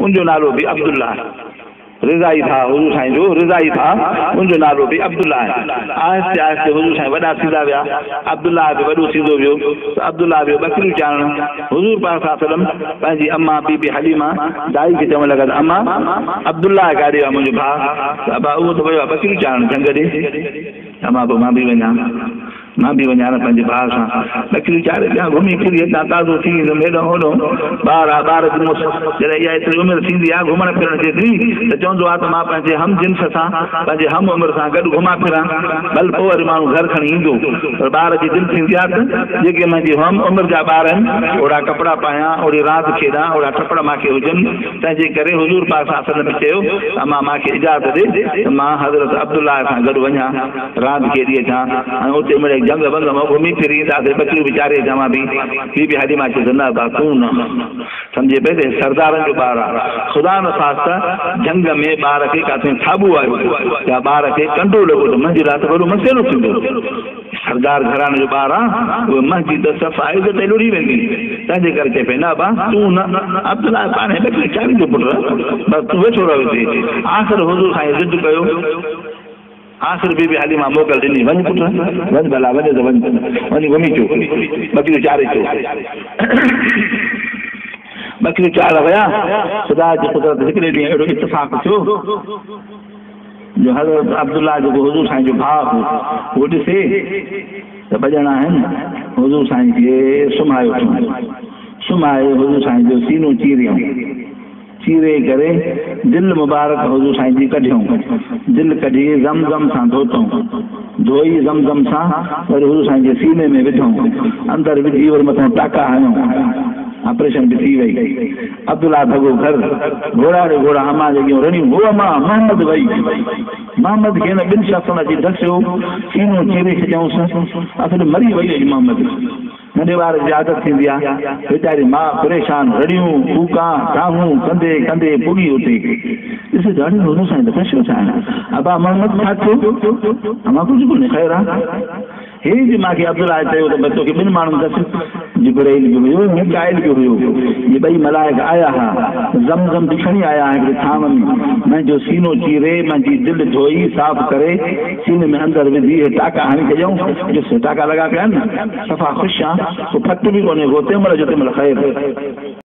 उनजो नालो बि अब्दुल्ला रिज़ाई था हुजूर साईं जो रिज़ाई था उनजो नालो बि अब्दुल्ला आहे आहिस्ते आहिस्ते हुजूर साईं वॾा थींदा विया अब्दुल्ला बि वॾो थींदो वियो अब्दुल्ला बि बकरियूं चारण हुजूर पाक सल्लल्लाहु अलैहि वसल्लम पंहिंजी अम्मा बीबी हलीमा दाई खे चवण लॻा अम्मा अब्दुल्ला काॾे आहे मुंहिंजो भाउ अबा उहो त वियो आहे बकरियूं चारण जंग ॾे अम्मा पोइ मां बि वञा न पंहिंजे भाउ सां बकरियूं चाढ़े ॿिया घुमी फिरी हितां ताज़ो थी वेंदो हेॾो होॾो ॿार जॾहिं इहा एतिरी उमिरि थींदी आहे घुमण फिरण जे थी त चवंदो आहे त मां पंहिंजे हम जिन्स सां पंहिंजे हम उमिरि सां गॾु घुमां फिरां भल पोइ वरी माण्हू घर खणी ईंदो पर ॿार जी दिलि थींदी आहे त जेके मुंहिंजी हम उमिरि जा ॿार आहिनि ओड़ा कपिड़ा पायां ओड़ी रांदि खेॾां ओड़ा कपिड़ा मूंखे हुजनि तंहिंजे करे हुजूर पाक सल्लल्लाहु अलैहि वसल्लम चयो अम्मा मूंखे इजाज़त ॾे त मां हज़रत अब्दुल्ला सां गॾु वञा रांदि खेॾी अचां ऐं उते मिड़े जंग बंग में घुमी फिरी ईंदासीं बकरियूं वीचारे चवां बि बीबी हलीमा चयो न बा तूं न सम्झे पए त सरदारनि जो ॿारु आहे ख़ुदा न ख़ासि जंग में ॿार खे किथे थाबू आयो या ॿार खे कंडो लॻो त मुंहिंजे लाइ त वॾो मसइलो थींदो सरदार घराणे जो ॿारु आहे उहे मुंहिंजी त सफ़ा इज़त लुड़ी वेंदी तंहिंजे करे चए पई न बा तूं न अब्दुल्ला पाणे बकरी चालींदो पुटु बसि तूं वेठो रहो हिते आख़िर हुजूर साईं ज़िद कयो आख़िर बीबी हलीमा मोकल ॾिनी वञ पुटु वञ भला वञे त वञ वञी घुमी अचो बकरियूं चारे अचो बकरियूं चार विया ख़ुदा जी कुदरत हिकिड़े ॾींहुं अहिड़ो इत्तिफ़ाक़ थियो जो हज़रत अब्दुल्ला जेको हुजूर साईं जो भाउ हो उहो ॾिसे त ॿ ॼणा आहिनि हुजूर साईं खे सुम्हाए हुजूर साईं जो सीनो चीरे करे दिलि मुबारक हुजूर साईं जी कढियऊं दिलि कढी ज़मज़म सां धोतऊं धोई ज़मज़म सां वरी हुजूर साईं जे सीने में विधऊं अंदरि विझी वरी मथां टाका हयूं ऑपरेशन भी थी वही अब्दुल्ला भगो घर घोड़ा रे घोड़ा अम्मा जगियो रणी वो अम्मा मोहम्मद भाई मोहम्मद के न बिन शख्सन जी दस्यो सीनो चीरे छऊं असले मरी वई मोहम्मद नंढे ॿार जी आदत थींदी आहे वीचारी मां परेशान रड़ियूं फूका टाहूं कंदे कंदे पुगी उते ॾिस ॾाढी हुन सां त कशो छा अबा मोहम्मद छा थियो अम्मा कुझु कोन्हे ख़ैर आहे हे जी मूंखे अब्दुल्ला चयो त बच्चो खे ॿिनि माण्हुनि दसि जिब्राइल बि हुयो मिकाइल बि हुयो ये ॿई मलाइक आया हुआ ज़मज़म बि खणी आया हिकिड़े थाम में मुंहिंजो सीनो चीरे मुंहिंजी दिलि धोई साफ़ करे सीने में अंदरि विझी टाका हणी कयूं ॾिस टाका लॻा पिया आहिनि सफ़ा ख़ुशि आहे को फट बि कोन्हे को तंहिं महिल जो तंहिं महिल ख़ैरु